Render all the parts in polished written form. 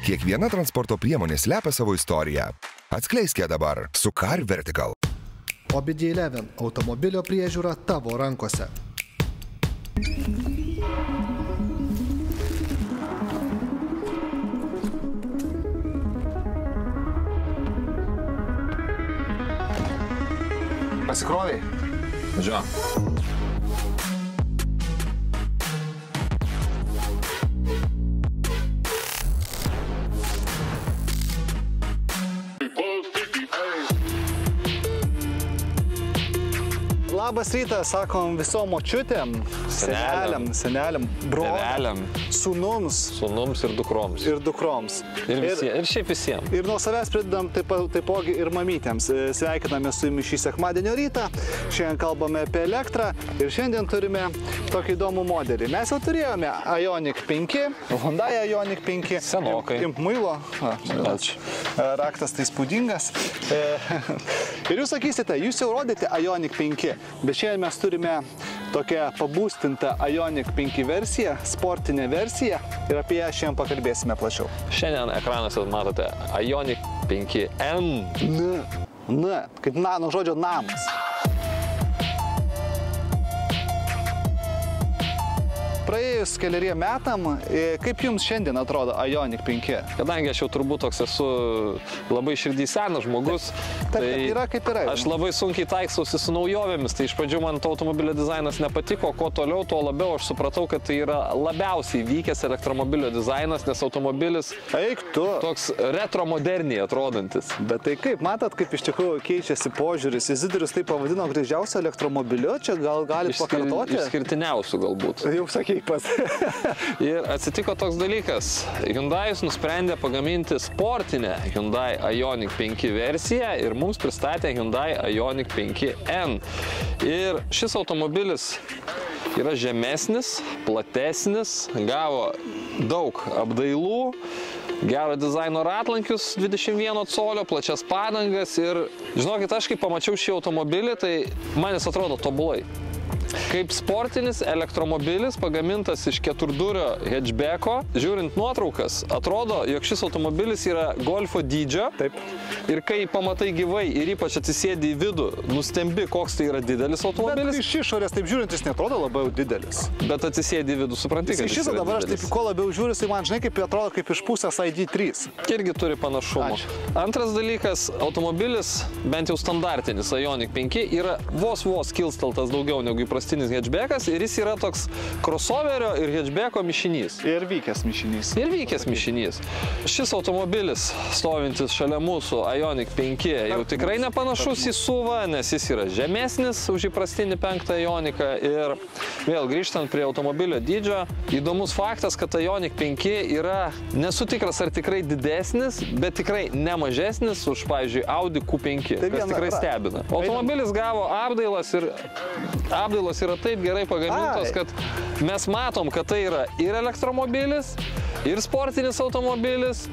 Kiekviena transporto priemonė slepia savo istoriją. Atskleisk ją dabar su Car Vertical. OBD11 – automobilio priežiūra tavo rankose. Pasikroviai? Važiuojam. Labas rytas, sakom visom močiutėm, seneliam, broliam, sūnums ir dukroms. Ir šiaip visiems. Ir nuo savęs pridedam taipogi ir mamytėms. Sveikiname su jumis šį sekmadienio rytą. Šiandien kalbame apie elektrą ir šiandien turime tokį įdomų modelį. Mes jau turėjome Ioniq 5, Hyundai Ioniq 5. Senokai. Imk muilo. Raktas tai spūdingas. Ir jūs sakysite, jūs jau rodėte Ioniq 5. Bet šiandien mes turime tokią pabūstintą Ioniq 5 versiją, sportinę versiją ir apie ją šiandien pakalbėsime plačiau. Šiandien ekranuose matote Ioniq 5N. Kaip nuo žodžio namas. Praėjus keleriem metam, kaip jums šiandien atrodo Ioniq 5? Kadangi aš jau turbūt toks esu labai širdį senas žmogus, tai yra kaip yra. Aš labai sunkiai taiksausi su naujovėmis, tai iš pradžių man to automobilio dizainas nepatiko, kuo toliau, tuo labiau aš supratau, kad tai yra labiausiai vykęs elektromobilio dizainas, nes automobilis toks retromoderniai atrodantis. Bet tai kaip, matot, kaip iš tikrųjų keičiasi požiūris, Izidorius tai pavadino gražiausiu elektromobiliu, čia gal galit pakartoti? Išskirtiniausiu galbūt. Jau sakyk pas. Ir atsitiko toks dalykas. Hyundai'us nusprendė pagaminti sportinę Hyundai Ioniq 5 versiją ir mums pristatė Hyundai Ioniq 5N. Ir šis automobilis yra žemesnis, platesnis, gavo daug apdailų, gero dizaino ratlankius 21 colio, plačias padangas ir, žinokit, aš kai pamačiau šį automobilį, tai man jis atrodo tobulai. Kaip sportinis elektromobilis pagamintas iš keturdurio hatchbacko, žiūrint nuotraukas, atrodo, jog šis automobilis yra golfo dydžio. Taip. Ir kai pamatai gyvai ir ypač atsisėdi į vidų, nustembi, koks tai yra didelis automobilis. Bet iš išorės, taip žiūrint, jis netrodo labai didelis. Bet atsisėdi į vidų, supranti, kad jis yra dabar didelis. Aš taip, kuo labiau žiūriu, tai man žinai, kaip atrodo kaip išpūsęs ID3. Irgi turi panašumų. Antras dalykas, automobilis, bent jau standartinis Ioniq 5, yra vos kilsteltas daugiau negu įprastinis hatchbackas ir jis yra toks crossoverio ir hatchbacko mišinys. Ir vykęs mišinys. Šis automobilis, stovintis šalia mūsų Ioniq 5, jau tikrai nepanašus į SUV, nes jis yra žemesnis už įprastinį 5 Ioniqą. Ir vėl grįžtant prie automobilio dydžio, įdomus faktas, kad Ioniq 5 yra, nesu tikras ar tikrai didesnis, bet tikrai nemažesnis už, pavyzdžiui, Audi Q5, kas tikrai stebina. Automobilis gavo apdailas ir apdailos yra taip gerai pagamintos, kad mes matom, kad tai yra ir elektromobilis, ir sportinis automobilis,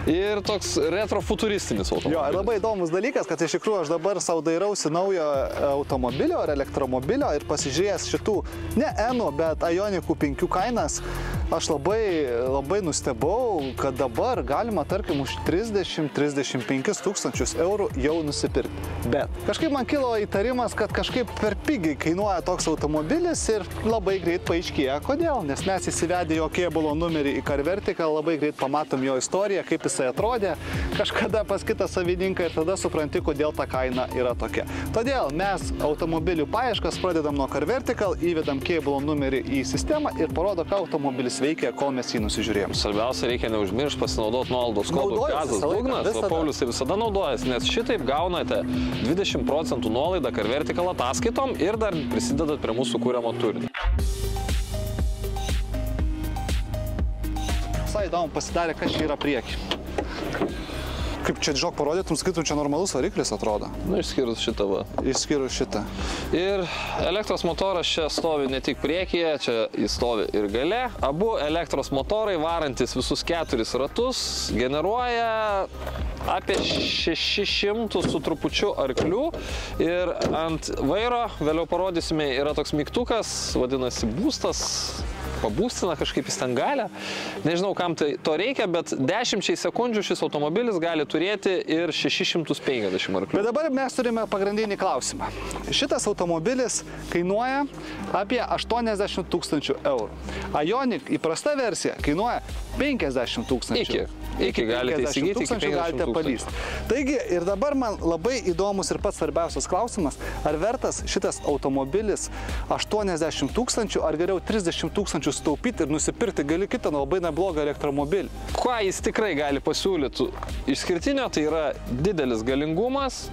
ir toks retrofuturistinis automobilis. Jo, labai įdomus dalykas, kad iš tikrųjų aš dabar sau dairausi naujo automobilio ar elektromobilio ir pasižiūrėjęs šitų, ne N, bet Ioniq 5 kainas, aš labai nustebau, kad dabar galima, tarkim, už 30-35 tūkstančius eurų jau nusipirkti. Bet kažkaip man kilo įtarimas, kad kažkaip per pigiai kainuoja toks automobilis ir labai greit paaiškėja, kodėl. Nes mes įsivedę jo kėbulo numerį į Car Vertical, labai greit pamatom jo istoriją, kaip jisai atrodė kažkada pas kitą savininką ir tada supranti, kodėl ta kaina yra tokia. Todėl mes automobilių paieškas pradedam nuo Car Vertical, įvedam kėbulo numerį į sistemą ir parodo, ką automobilis veikia, kol mes jį nusižiūrėjom. Svarbiausia, reikia neužmiršti pasinaudoti nuolaidos kodu Gazas dugnas, o Paulius visada naudojasi, nes šitaip gaunate 20% nuolaidą Car Vertical ataskaitom ir dar prisidedat prie mūsų kūriamo turinio. Visai įdomu pasidarė, kas čia yra prieki. Kaip čia, žinok, parodytum, skaitum, čia normalus variklis atrodo. Nu, išskyrus šitą va. Išskyrus šitą. Ir elektros motoras čia stovi ne tik priekyje, čia jis stovi ir gale. Abu elektros motorai, varantis visus 4 ratus, generuoja apie 600 su trupučiu arklių. Ir ant vairo, vėliau parodysime, yra toks mygtukas, vadinasi boostas. pabūstina kažkaip į stengalę. Nežinau, kam to reikia, bet 10 sekundžių šis automobilis gali turėti ir 650 arklių. Bet dabar mes turime pagrindinį klausimą. Šitas automobilis kainuoja apie 80 000 eurų. Ioniq įprasta versija kainuoja 50 000. Iki galite įsigyti, iki 50 galite palysti. Taigi ir dabar man labai įdomus ir pats svarbiausias klausimas, ar vertas šitas automobilis 80 000, ar geriau 30 000 sutaupyti ir nusipirkti gali kitą labai neblogą elektromobilį. Ką jis tikrai gali pasiūlyti išskirtinio, tai yra didelis galingumas,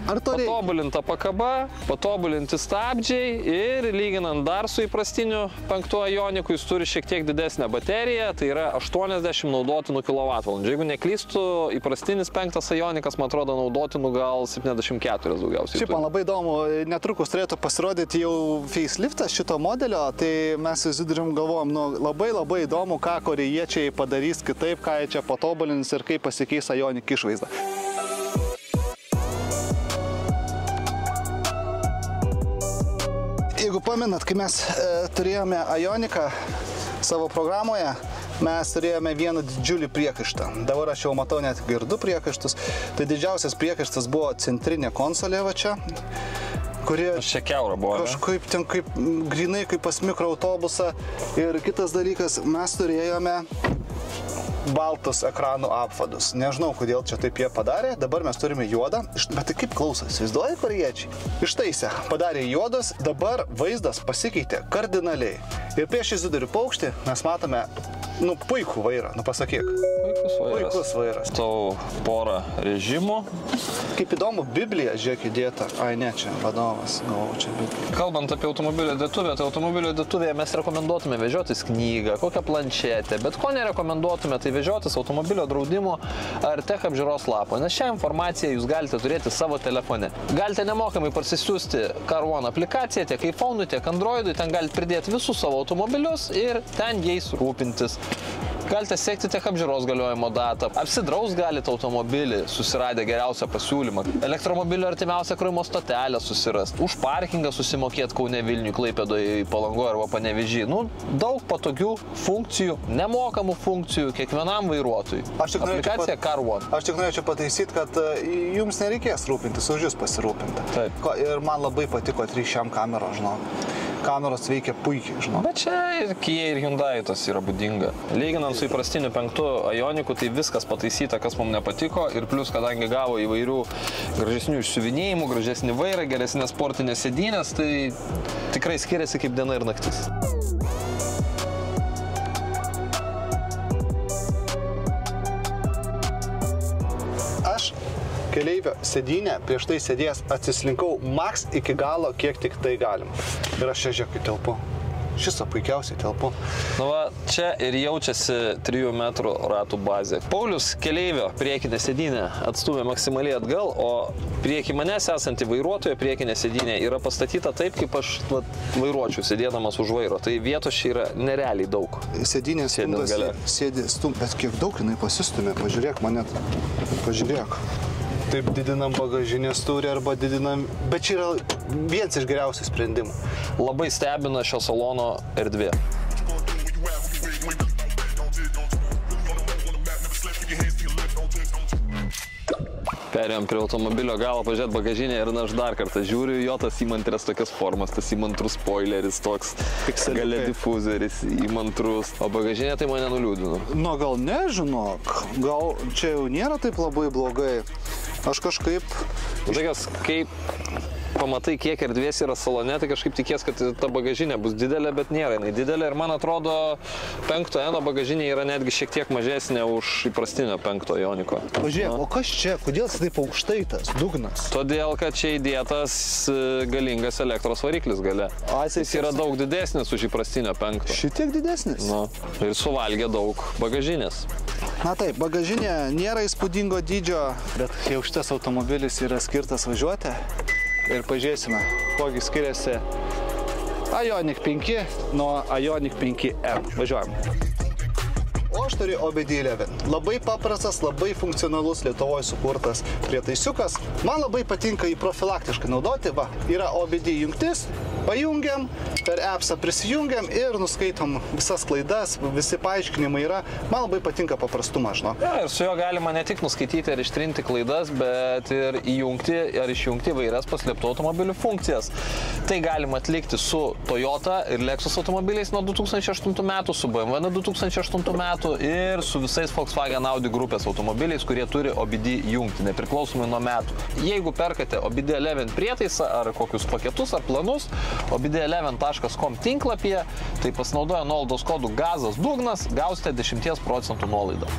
patobulinta pakaba, patobulinti stabdžiai ir lyginant dar su įprastiniu 5 Ioniqu, jis turi šiek tiek didesnę bateriją, tai yra 80 naudotinų kWh. Jeigu neklystu, įprastinis 5 Ioniqas, man atrodo, naudotinų gal 74 daugiausiai. Šiaip man labai įdomu, netrukus turėtų pasirodyti jau faceliftas šito modelio, tai mes susidurim galvojom, labai įdomu, ką korėjiečiai padarys kitaip, ką jie čia patobulins ir kaip pasikeis Ioniq išvaizda. Jeigu pamenat, kai mes turėjome Ioniqą savo programoje, mes turėjome vieną didžiulį priekaištą. Dabar aš jau matau net ir 2 priekaištus. Tai didžiausias priekaištas buvo centrinė konsolė va čia, kuri kažkaip ten kaip grinai kaip pas mikroautobusą. Ir kitas dalykas, mes turėjome baltus ekranų apvadus. Nežinau, kodėl čia taip jie padarė. Dabar mes turime juodą. Bet tai kaip klausos? Įsivaizduoja korėjiečiai? Ištaisė. Padarė juodas. Dabar vaizdas pasikeitė kardinaliai. Ir prieš įsidurių paukštį mes matome puikų vairą. Pasakyk. Puikus vairas. Tau porą režimų. Kaip įdomu, Biblija, žiūrėk, įdėta. Ai, ne, čia vadovas. Čia Biblija. Kalbant apie automobilio dėtuvę, tai automobilio dėtuvėje mes rekomenduotume vežiotis knygą, kokią planšetę, bet ko nerekomenduotume, tai vežiotis automobilio draudimo ar tech apžiūros lapo, nes šią informaciją jūs galite turėti savo telefone. Galite nemokamai parsisiųsti Car One aplikaciją tiek iPhone'ui, tiek Android'ui, ten galite pridėti visus savo automobilius ir ten jais rūpintis. Galite sekti tech apžiūros galiojimo datą, apsidraust galite automobilį, susiradę geriausią pasiūlymą, elektromobilio artimiausią krovimo stotelę susirasti, už parkingą susimokėti Kaune, Vilniui, Klaipėdoje, Palangoje arba Panevėžy. Daug patogių funkcijų, nemokamų funkcijų kiekvienam vairuotojui. Aplikacija Car One. Aš tik norėčiau pataisyti, kad jums nereikės rūpintis, už jūs pasirūpinti. Taip. Ir man labai patiko 3 kameros, žinok. Kameros veikia puikiai, žinok. Bet čia ir Kia, ir Hyundai tas yra būdinga. Lyginant su įprastiniu 5 Ioniqu, tai viskas pataisyta, kas mums nepatiko. Ir plus, kadangi gavo įvairių gražesnių išsiuvinėjimų, gražesnį vairą, geresnės sportinės sėdynės, tai tikrai skiriasi kaip diena ir naktis. Aš keleivio sėdynę prieš tai sėdėjęs atsislinkau maks iki galo, kiek tik tai galim. Ir aš čia žiūrėk telpu. Šisą puikiausiai telpu. Čia ir jaučiasi 3 metrų ratų bazė. Paulius keleivio priekinę sėdynę atstūmė maksimaliai atgal, o prieki manęs esanti vairuotojo priekinė sėdynė yra pastatyta taip, kaip aš vairuočiau sėdėdamas už vairo. Tai vietos čia yra nerealiai daug. Sėdynė sėdi stum, bet kiek daug jinai pasistumė, pažiūrėk mane, pažiūrėk. Taip didinam bagažinės turį arba didinam, bet čia yra vienas iš geriausių sprendimų. Labai stebina šio salono erdvė. Perėjom prie automobilio galo, pažiūrėt bagažinę ir aš dar kartą žiūriu, jo tas įmantrias tokias formas, tas įmantrus spoileris toks, gale difuzeris, įmantrus, o bagažinė tai mane nuliūdino. Gal nežinok, gal čia jau nėra taip labai blogai. Aš kažkaip... Tokias, kaip pamatai, kiek erdvės yra salone, tai kažkaip tikės, kad ta bagažinė bus didelė, bet nėra jinai didelė. Ir man atrodo, 5 N bagažinė yra netgi šiek tiek mažesnė už įprastinio 5 Ioniqo. Pažiūrėk, o kas čia? Kodėl jis taip aukštai tas dugnas? Todėl, kad čia įdėtas galingas elektros variklis gale. Jis yra daug didesnis už įprastinio 5. Šitiek didesnis? Ir suvalgė daug bagažinės. Na taip, bagažinė nėra įspūdingo dydžio, bet jau šitas automobilis yra skirtas važiuoti. Ir pažiūrėsime, kogi skiriasi Ioniq 5 nuo Ioniq 5N. Važiuojam. O aš turiu OBD11. Labai paprastas, labai funkcionalus Lietuvoje sukurtas prietaisiukas. Man labai patinka jį profilaktiškai naudoti. Va, yra OBD jungtis Pajungiam, per appsą prisijungiam ir nuskaitom visas klaidas, visi paaiškinimai yra. Man labai patinka paprastumas, žinok. Ja, ir su juo galima ne tik nuskaityti ir ištrinti klaidas, bet ir įjungti ar išjungti vairias paslėptų automobilių funkcijas. Tai galima atlikti su Toyota ir Lexus automobiliais nuo 2008 metų, su BMW nuo 2008 metų ir su visais Volkswagen Audi grupės automobiliais, kurie turi OBD jungti, nepriklausomai nuo metų. Jeigu perkate OBD 11 prietaisą ar kokius paketus ar planus, obd11.com tinklapyje, tai pasinaudoję nuolaidos kodų gazas dugnas, gausite 10% nuolaidą.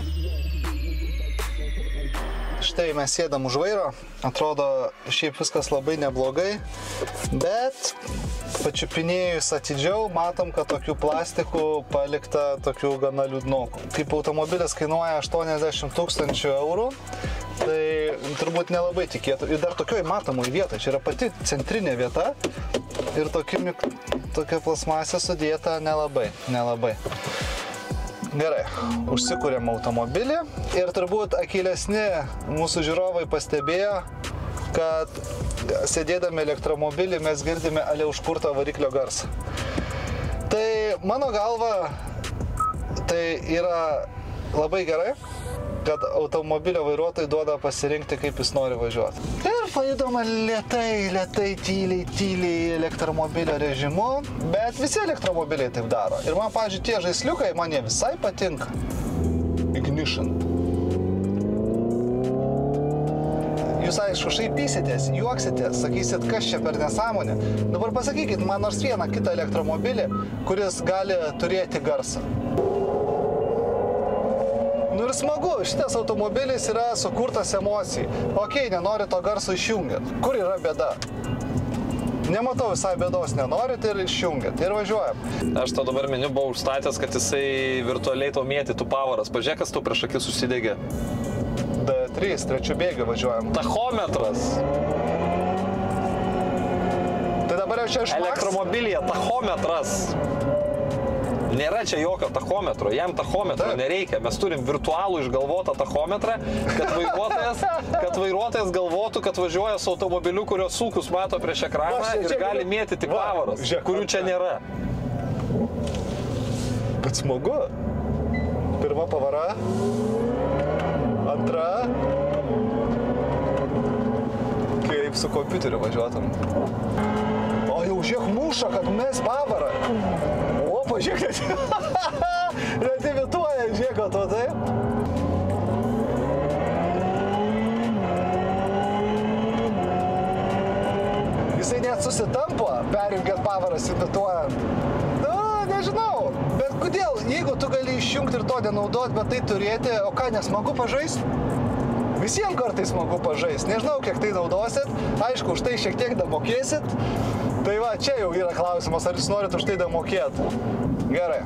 Štai mes sėdam už vairo, atrodo šiaip viskas labai neblogai, bet pačiupinėjus atidžiau, matom, kad tokių plastikų palikta tokių gana liūdnokų. Kaip automobilis kainuoja 80 000 eurų, tai turbūt nelabai tikėtų. Ir dar tokioj matomoj vietoje, čia yra pati centrinė vieta ir tokia plasmasė sudėta nelabai. Gerai, užsikūrėm automobilį ir turbūt akylesni mūsų žiūrovai pastebėjo, kad sėdėdami elektromobilį mes girdime ale užkurto variklio garsą. Tai mano galva, tai yra labai gerai, kad automobilio vairuotojai duoda pasirinkti, kaip jis nori važiuoti. Ir pajudama lėtai, tyliai elektromobilio režimu, bet visi elektromobiliai taip daro. Ir man, pavyzdžiui, tie žaisliukai, man jie visai patinka. Ignition. Jūs, aišku, šaipysitės, juoksitės, sakysit, kas čia per nesąmonė. Dabar pasakykit man nors vieną kitą elektromobilį, kuris gali turėti garsą. Nu ir smagu, šitas automobilis yra sukurtas emocijai. Okei, nenori to garso išjungiat. Kur yra bėda? Nematau visai bėdos, nenorit ir išjungiat. Ir važiuojam. Aš to dabar meniu buvau užstatęs, kad jisai virtualiai tau mėtytų pavaras. Pažiūrėk, kas tau prieš akis užsidegė. D3, trečių bėgių važiuojam. Tachometras. Tai dabar jau čia išmaks. Elektromobilyje tachometras. Nėra čia jokio tachometro, jam tachometro nereikia. Mes turim virtualų išgalvotą tachometrą, kad vairuotojas galvotų, kad važiuoja su automobiliu, kurio sūkius mato prieš ekraną ir gali mėtyti pavaras, kurių čia nėra. Bet smagu. Pirma pavara, antra. Kaip su kompiuteriu važiuotum. O jau žiūrėk muša, kad mes pavarą. O, pažiūrėk, net imituoja, žiūrėk, o to taip. Jisai net susitampo, perjungiant pavaras imituojant. Nu, nežinau, bet kodėl, jeigu tu gali išjungti ir to nenaudot, bet tai turėti, o ką, nesmagu pažaisti? Visiems kartais smagu pažaisti, nežinau, kiek tai naudosit, aišku, už tai šiek tiek damokėsit. Tai va, čia jau yra klausimas, ar jūs norit už tai damokėti. Gerai,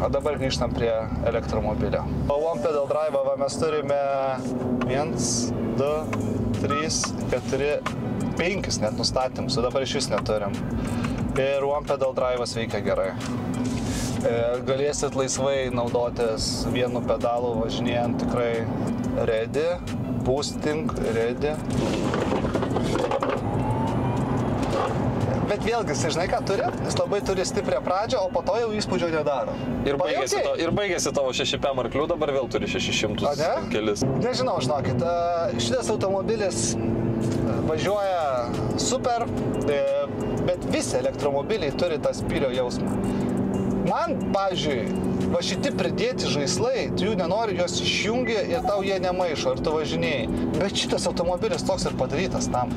o dabar grįžtam prie elektromobilio. O One Pedal Drive mes turime 1, 2, 3, 4, 5 net nustatymus, o dabar iš vis neturim. Ir One Pedal Drive veikia gerai. Galėsit laisvai naudotis vienu pedalu važinėjant tikrai ready, boosting, ready. Bet vėlgi, žinai ką turi? Jis labai turi stiprią pradžią, o po to jau įspūdžio nedaro. Ir baigėsi tavo 6PM arklių, dabar vėl turi 600 kelis. Nežinau, žinokit, šitas automobilis važiuoja super, bet visi elektromobiliai turi tą spyrio jausmą. Man, pavyzdžiui, va šiti pridėti žaislai, tu jų nenori, jos išjungi ir tau jie nemaišo, ir tu važinėjai. Bet šitas automobilis toks ir padarytas tam.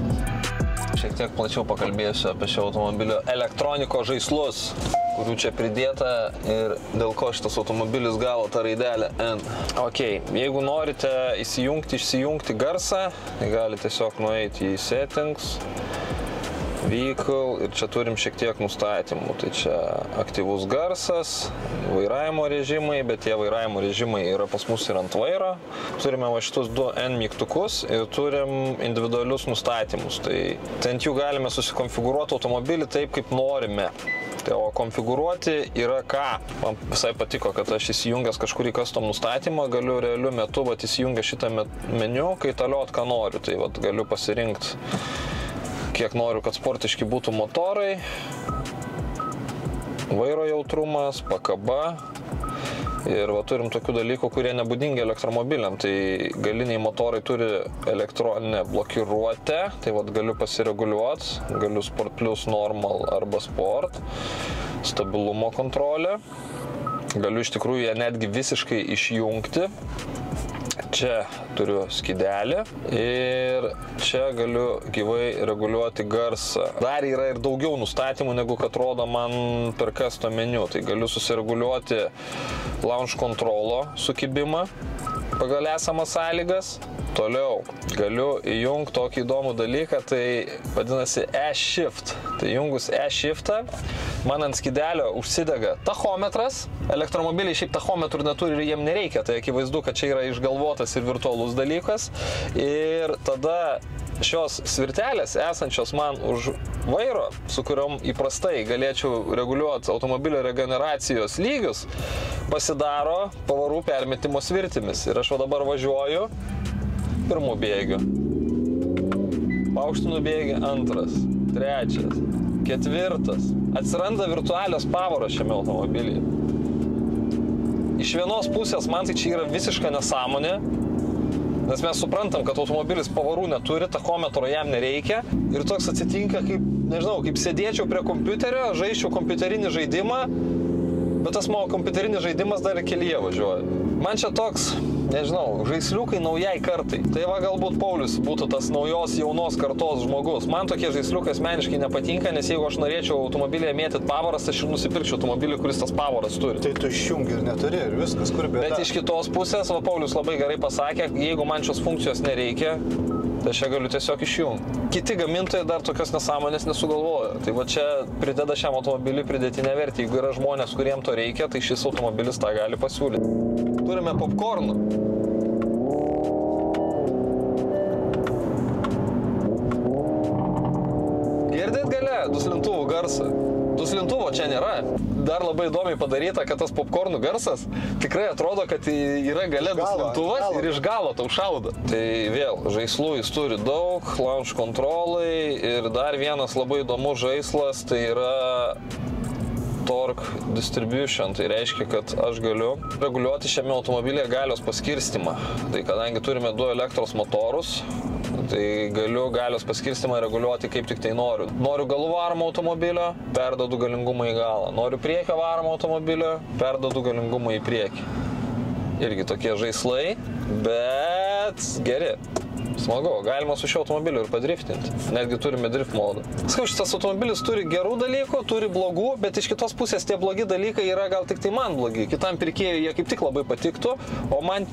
Šiek tiek plačiau pakalbėsiu apie šio automobilio elektronikos žaislus, kurių čia pridėta ir dėl ko šitas automobilis gavo tą raidelę N. Ok, jeigu norite išsijungti garsą, tai galite tiesiog nueiti į Settings, Vehicle ir čia turim šiek tiek nustatymų. Tai čia aktyvus garsas, vairavimo režimai, bet tie vairavimo režimai yra pas mus ir ant vairo. Turime va šitus 2 N mygtukus ir turim individualius nustatymus. Tai ant jų galime susikonfigūruoti automobilį taip, kaip norime. Tai, o konfigūruoti yra ką? Man visai patiko, kad aš įsijungęs kažkurį custom nustatymą, galiu realiu metu įsijungę šitą meniu, kaitaliot ką noriu. Tai galiu pasirinkti, kiek noriu, kad sportiški būtų motorai, vairo jautrumas, pakaba. Ir va, turim tokių dalykų, kurie nebūdingi elektromobiliam. Tai galiniai motorai turi elektroninę blokiruotę, tai va, galiu pasireguliuoti, galiu Sport Plus, Normal arba Sport, stabilumo kontrolę. Galiu iš tikrųjų ją netgi visiškai išjungti. Čia turiu skydelį ir čia galiu gyvai reguliuoti garsą. Dar yra ir daugiau nustatymų, negu kad rodo man per kasto meniu. Tai galiu susireguliuoti launch kontrolo sukibimą pagal esamas sąlygas. Toliau galiu įjungti tokį įdomų dalyką, tai vadinasi E-Shift. Tai jungus E-Shiftą, man ant skydelio užsidega tachometras. Elektromobiliai šiaip tachometrų neturi ir jiem nereikia, tai akivaizdu, kad čia yra išgalvotas ir virtualus dalykas. Ir tada šios svirtelės, esančios man už vairo, su kuriom įprastai galėčiau reguliuoti automobilio regeneracijos lygius, pasidaro pavarų permetimo svirtimis. Ir aš dabar važiuoju pirmų bėgių. Paaukštinu bėgį antras, trečias, ketvirtas. Atsiranda virtualios pavaros šiame automobilyje. Iš vienos pusės man tai čia yra visiška nesąmonė, nes mes suprantam, kad automobilis pavarų neturi, tachometro jam nereikia. Ir toks atsitinka, kaip, nežinau, kaip sėdėčiau prie kompiuterio, žaisčiau kompiuterinį žaidimą, bet tas mano kompiuterinis žaidimas dar ir kelyje važiuoja. Man čia toks, nežinau, žaisliukai naujai kartai. Tai va, galbūt Paulius būtų tas naujos jaunos kartos žmogus. Man tokie žaisliukai asmeniškai nepatinka, nes jeigu aš norėčiau automobilyje mėtyti pavaras, aš ir nusipirkčiau automobilį, kuris tas pavaras turi. Tai tu išjungi ir neturi ir viskas, kur bėda. Bet iš kitos pusės, va, Paulius labai gerai pasakė, jeigu man šios funkcijos nereikia, tai aš ją galiu tiesiog išjungti. Kiti gamintojai dar tokios nesąmonės nesugalvojo. Tai va čia prideda šiam automobiliui pridėtinę vertę. Jeigu yra žmonės, kuriem to reikia, tai šis automobilis tą gali pasiūlyti. Turime popkornų. Girdėt gale duslintuvų garsą? Duslintuvo čia nėra. Dar labai įdomiai padaryta, kad tas popkornų garsas tikrai atrodo, kad yra gale duslintuvas ir iš galo tau šaudo. Tai vėl, žaislų jis turi daug, launch kontrolai ir dar vienas labai įdomus žaislas, tai yra Torque Distribution. Tai reiškia, kad aš galiu reguliuoti šiame automobilyje galios paskirstimą. Tai kadangi turime 2 elektros motorus, tai galiu galios paskirstimą reguliuoti kaip tik tai noriu. Noriu galų varomo automobilio, perdodu galingumą į galą. Noriu priekio varomo automobilio, perdodu galingumą į priekį. Irgi tokie žaislai, bet geri. Smagu, galima su šio automobiliu ir padriftinti. Netgi turime drift modą. Sakau, šitas automobilis turi gerų dalykų, turi blogų, bet iš kitos pusės tie blogi dalykai yra gal tik tai man blogi. Kitam pirkėjui jie kaip tik labai patiktų, o man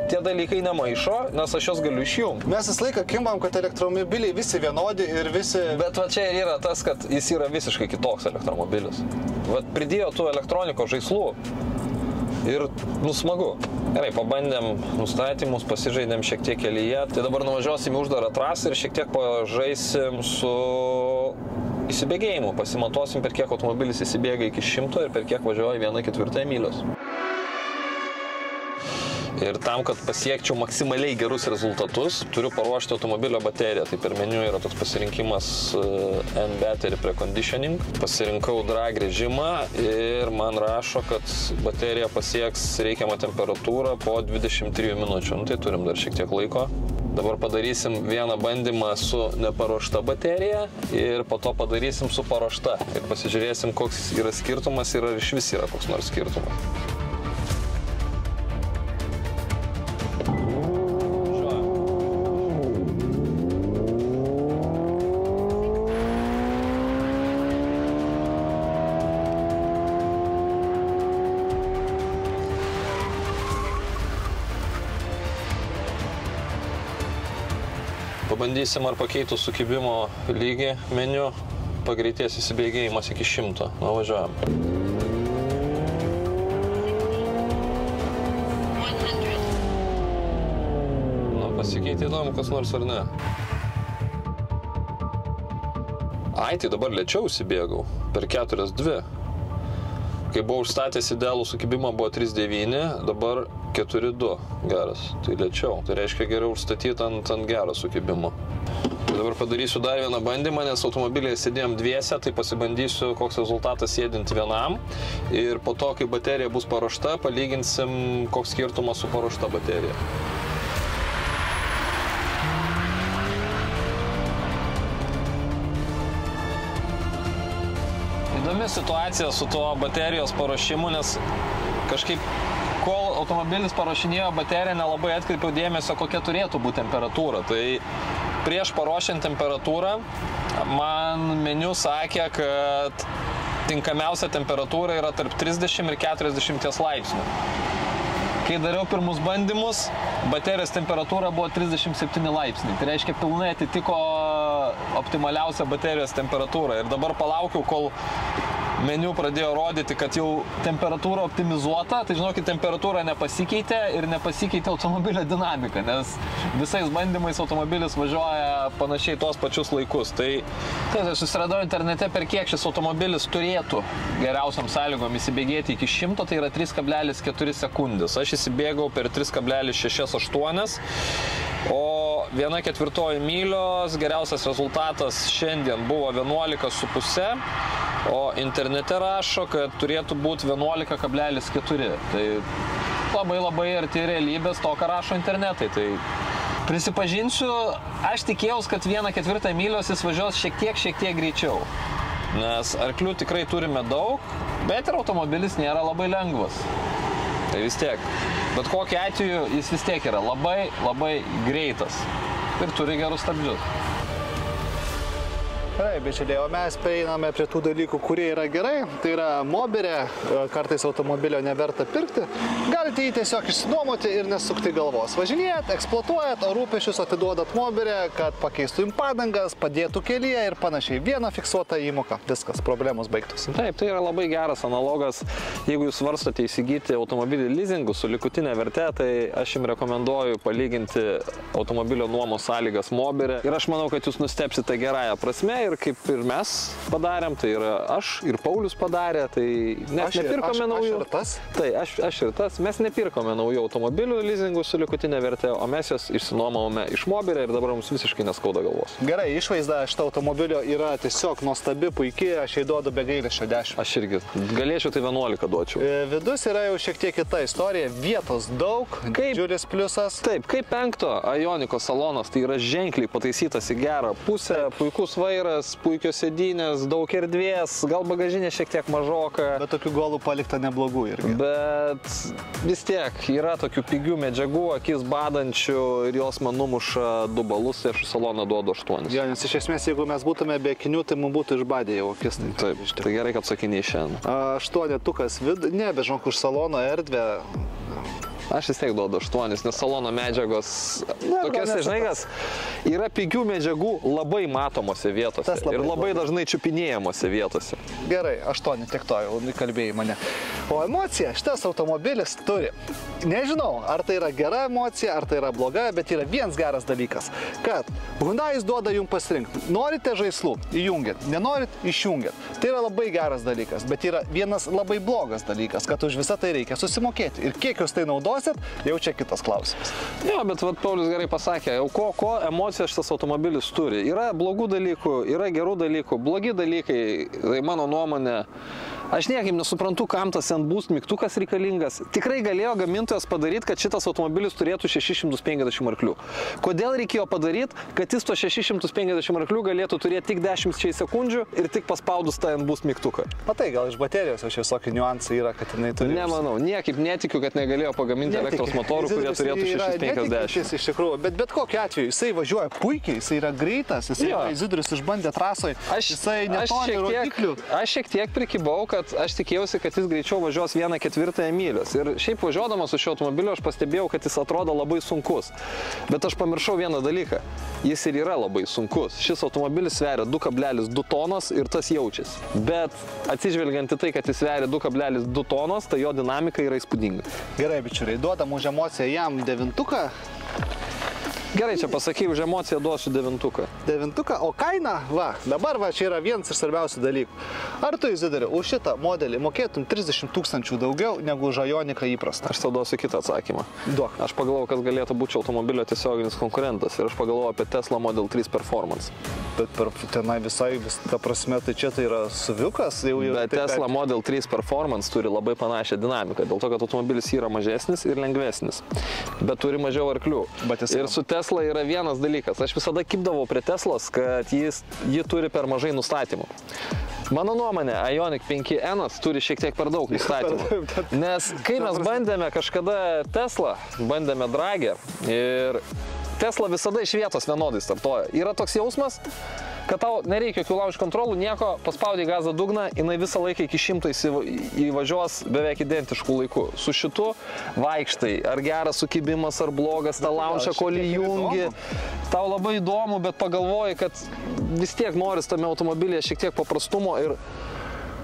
tie dalykai nemaišo, nes aš jos galiu išjungti. Mes visą laiką kimbam, kad elektromobiliai visi vienodi ir visi... Bet va čia ir yra tas, kad jis yra visiškai kitoks elektromobilis. Vat pridėjo tų elektronikos žaislų ir smagu. Gerai, pabandėm nustatymus, pasižaidėm šiek tiek kelyje. Tai dabar nuvažiuosim į uždarą trasą ir šiek tiek pažaisim su įsibėgėjimu. Pasimatuosim, per kiek automobilis įsibėga iki 100 ir per kiek važiuoja 1/4 mylios. Ir tam, kad pasiekčiau maksimaliai gerus rezultatus, turiu paruošti automobilio bateriją. Tai per meniu yra toks pasirinkimas N-Battery Preconditioning. Pasirinkau drag režimą ir man rašo, kad baterija pasieks reikiamą temperatūrą po 23 minučių. Tai turim dar šiek tiek laiko. Dabar padarysim vieną bandymą su neparuošta baterija ir po to padarysim su paruošta. Ir pasižiūrėsim, koks yra skirtumas ir ar iš vis yra koks nors skirtumas. Pabandysim, ar pakeitus sukibimo lygį meniu pagreitės įsibėgėjimas iki 100. Nuvažiuojam. Pasikeitė įdomu, kas nors ar ne. Ai, tai dabar lėčiau įsibėgau. Per 4.2. Kai buvau užstatęs idealų sukibimą buvo 3.9, dabar 4.2 geras. Tai lėčiau. Tai reiškia geriau užstatyti ant gero sukibimo. Dabar padarysiu dar vieną bandymą, nes automobilėje sėdėjom dviese, tai pasibandysiu, koks rezultatas sėdint vienam. Ir po to, kai baterija bus paruošta, palyginsim, koks skirtumas su paruošta baterija. Įdomi situacija su tuo baterijos paruošimu, nes kažkaip, kol automobilis paruošinėjo bateriją, nelabai atkreipiau dėmesio, kokia turėtų būti temperatūra. Tai prieš paruošiant temperatūrą, man meniu sakė, kad tinkamiausia temperatūra yra tarp 30 ir 40 laipsnių. Kai dariau pirmus bandymus, baterijos temperatūra buvo 37 laipsniai. Tai reiškia, pilnai atitiko optimaliausią baterijos temperatūrą. Ir dabar palaukiau, kol meniu pradėjo rodyti, kad jau temperatūra optimizuota, tai žinokit, temperatūra nepasikeitė ir nepasikeitė automobilio dinamika, nes visais bandymais automobilis važiuoja panašiai tuos pačius laikus. Tai susiradau internete, per kiek šis automobilis turėtų geriausiam sąlygom įsibėgėti iki 100, tai yra 3,4 sekundės. Aš įsibėgau per 3,68, o 1/4 mylios geriausias rezultatas šiandien buvo 11,5. O internete rašo, kad turėtų būti 11,4. Tai labai arti realybės to, ką rašo internetai. Tai prisipažinsiu, aš tikėjausi, kad 1/4 mylios jis važiuos šiek tiek greičiau. Nes arklių tikrai turime daug, bet ir automobilis nėra labai lengvas. Tai vis tiek. Bet kokiu atveju jis vis tiek yra labai greitas. Ir turi gerus stabdžius. Gerai, bičiuliai, o mes prieiname prie tų dalykų, kurie yra gerai. Tai yra moberė, kartais automobilio neverta pirkti. Galite jį tiesiog išsinuomoti ir nesukti galvos. Važinėjat, eksploatuojat, o rūpesčius atiduodat moberė, kad pakeistų jums padangas, padėtų kelyje ir panašiai. Viena fiksuota įmoka. Viskas, problemos baigtus. Taip, tai yra labai geras analogas. Jeigu jūs svarstote įsigyti automobilį leasingu su likutinė verte, tai aš jums rekomenduoju palyginti automobilio nuomos sąlygas moberė. Ir aš manau, kad jūs nustebsite gerąją prasme. Ir kaip ir mes padarėm, tai yra aš ir Paulius padarė, tai mes nepirkome naujų. Tai aš ir tas. Mes nepirkome naujų automobilių leasingų su likutinė vertė, o mes jas išsinuomavome iš moberė ir dabar mums visiškai neskauda galvos. Gerai, išvaizda šito automobilio yra tiesiog nuostabi, puikiai, aš jai duodu be gailesčio 10. Aš irgi galėčiau tai 11 duočiau. Vidus yra jau šiek tiek kita istorija, vietos daug, didžiulis pliusas. Taip, kaip 5 Ioniqo salonas, tai yra ženkliai pataisytas į gerą pusę, puikus vairas, puikios sėdynės, daug erdvės, gal bagažinė šiek tiek mažoka. Bet tokių golų palikta neblogų irgi. Bet vis tiek yra tokių pigių medžiagų, akis badančių ir jos man numuša 2 balus, tai aš saloną duodu 8. Jo, nes iš esmės, jeigu mes būtume be akinių, tai mums būtų išbadę jau akis. Taip, tai gerai, kad sakiniai šiandien. 8 vidų, ne, bet žinok, už salono erdvę. Aš vis tiek duodu 8, nes salono medžiagos, tokiose, žinai, kas, yra pigių medžiagų labai matomose vietose ir labai dažnai čiupinėjamose vietose. Gerai, 8, tiek to jau kalbėjai mane. O emocija šitas automobilis turi. Nežinau, ar tai yra gera emocija, ar tai yra bloga, bet yra vienas geras dalykas, kad Hyundai duoda jums pasirinkti. Norite žaislų, įjungiat, nenorit, išjungiat. Tai yra labai geras dalykas, bet yra vienas labai blogas dalykas, kad už visą tai reikia susimokėti. Ir kiek jūs tai naudosit, jau čia kitas klausimas. Jo, bet Paulius gerai pasakė, ko emocijos šitas automobilis turi. Yra blogų dalykų, yra gerų dalykų, blogi dalykai, tai mano nuomonė. Aš niekaip nesuprantu, kam tas N-Boost mygtukas reikalingas. Tikrai galėjo gamintojas padaryti, kad šitas automobilis turėtų 650 arklių. Kodėl reikėjo padaryti, kad jis to 650 arklių galėtų turėti tik 10 sekundžių ir tik paspaudus tą N-Boost mygtuką? Matai, gal iš baterijos jau visokie niuansai yra, kad jinai turi. Nemanau, niekaip netikiu, kad negalėjo pagaminti elektros motorų, kurie turėtų 650. Iš tikrųjų, bet kokiu atveju jisai važiuoja puikiai, jisai yra greitas, jisai Izidorius išbandė trasoje, jisai netoli rodiklių. Aš šiek tiek prikibau, kad aš tikėjausi, kad jis greičiau važiuos 1/4 mylios. Ir šiaip važiuodamas su šiuo automobiliu aš pastebėjau, kad jis atrodo labai sunkus. Bet aš pamiršau vieną dalyką. Jis ir yra labai sunkus. Šis automobilis sveria 2,2 tonos ir tas jaučiasi. Bet atsižvelgiant į tai, kad jis sveria 2,2 tonos, tai jo dinamika yra įspūdinga. Gerai, bičiuliai, duodam už emociją jam 9. Gerai, čia pasakai, už emociją duosiu 9. 9, o kaina, va, dabar va, čia yra vienas iš svarbiausių dalykų. Ar tu, Izidoriu, už šitą modelį mokėtum 30 000 daugiau negu už Ioniqą įprastą? Aš tau duosiu kitą atsakymą. Duok. Aš pagalvojau, kas galėtų būti automobilio tiesioginis konkurentas ir aš pagalvojau apie Tesla Model 3 Performance. Bet tenai visai, ta prasme, tai čia tai yra suviukas. Bet Tesla Model 3 Performance turi labai panašią dinamiką, dėl to, kad automobilis yra mažesnis ir lengvesnis, bet turi mažiau arklių. Ir su Tesla yra vienas dalykas. Aš visada kibdavau prie Teslos, kad ji turi per mažai nustatymų. Mano nuomonė, Ioniq 5N turi šiek tiek per daug nustatymų. Nes kai mes bandėme kažkada Tesla, bandėme Dragę ir Tesla visada iš vietos vienodai startuoja. Yra toks jausmas, kad tau nereikia jokių launch kontrolų, nieko, paspaudai gazą dugną, jinai visą laiką iki 100 įvažiuos beveik identiškų laikų. Su šitu vaikštai, ar geras sukibimas, ar blogas, tą launchą kolį jungi. Tau labai įdomu, bet pagalvoji, kad vis tiek noris tame automobilyje šiek tiek paprastumo ir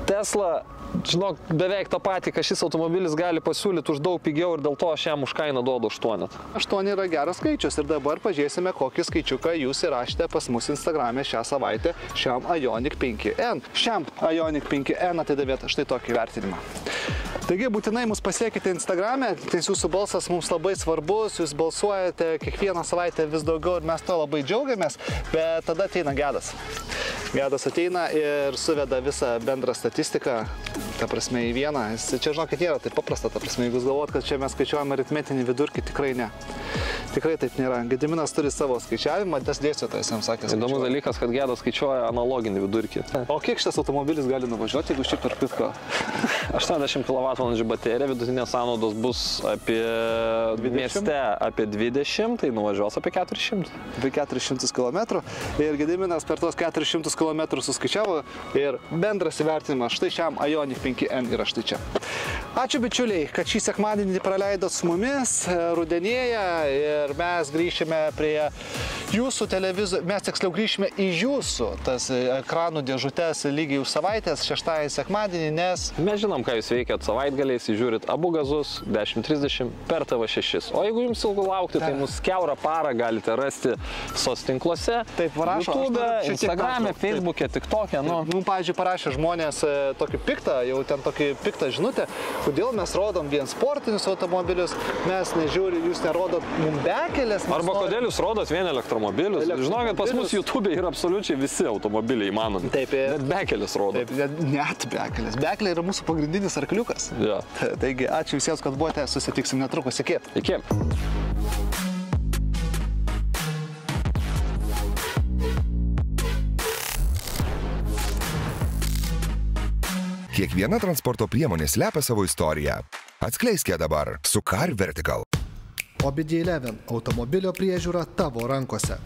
Tesla, žinok, beveik tą patį, kad šis automobilis gali pasiūlyti už daug pigiau ir dėl to aš jam už kainą duodu 8. 8 yra geras skaičius ir dabar pažiūrėsime, kokį skaičiuką jūs įrašėte pas mus Instagrame šią savaitę šiam Ioniq 5N. Šiam Ioniq 5N atidavėte štai tokį vertinimą. Taigi būtinai mus pasiekite Instagrame, tai jūsų balsas mums labai svarbus, jūs balsuojate kiekvieną savaitę vis daugiau ir mes to labai džiaugiamės, bet tada ateina gedas. Gedas ateina ir suveda visą bendrą statistiką, ta prasme, į vieną. Čia, žinokit, nėra taip paprasta, ta prasme, jeigu jūs galvot, kad čia mes skaičiuojame aritmetinį vidurkį, tikrai ne. Tikrai taip nėra. Gediminas turi savo skaičiavimą, tas dėstytojas jam sakė. Įdomus dalykas, kad Gedas skaičiuoja analoginį vidurkį. O kiek šitas automobilis gali nuvažiuoti, jeigu šiaip pirkit? 80 kWh baterija, vidutinės sąnaudos bus apie 20? Mieste apie 20, tai nuvažiuos apie 400. Apie 400 km. Ir Gediminas per tos 400 km suskaičiavo ir bendras įvertinimas štai šiam Ioniq 5N yra štai čia. Ačiū bičiuliai, kad šį sekmadienį praleidot su mumis, rudenėja ir mes grįšime prie jūsų televizorių, mes tiksliau grįšime į jūsų tas ekranų dėžutes lygiai už savaitės, šeštąjį sekmadienį, nes... Mes žinom, ką jūs veikiat savaitgaliais, žiūrit abu gazus 10:30 per TV6. O jeigu jums ilgu laukti, tai mus kiaurą parą galite rasti SOS tinkluose, YouTube, Instagrame, Facebook'e, TikTok'e. Mums, pavyzdžiui, parašė žmonės tokį piktą, jau ten tokį piktą žinutę, kodėl mes rodom vien sportinius automobilius, mes nežiūrim, jūs nerodot mums bekelės. Arba kodėl jūs rodot vien elektromobilius. Žinokit, pas mus YouTube yra absoliučiai visi automobiliai įmanomi. Taip, net bekelės rodo. Taip, net bekelės. Bekelė yra mūsų pagrindinis arkliukas. Ja. Taigi, ačiū visiems, kad buvote, susitiksim netrukus. Iki. Iki. Kiekviena transporto priemonė slepia savo istoriją. Atskleiskite dabar su Car Vertical. OBD11 automobilio priežiūra tavo rankose.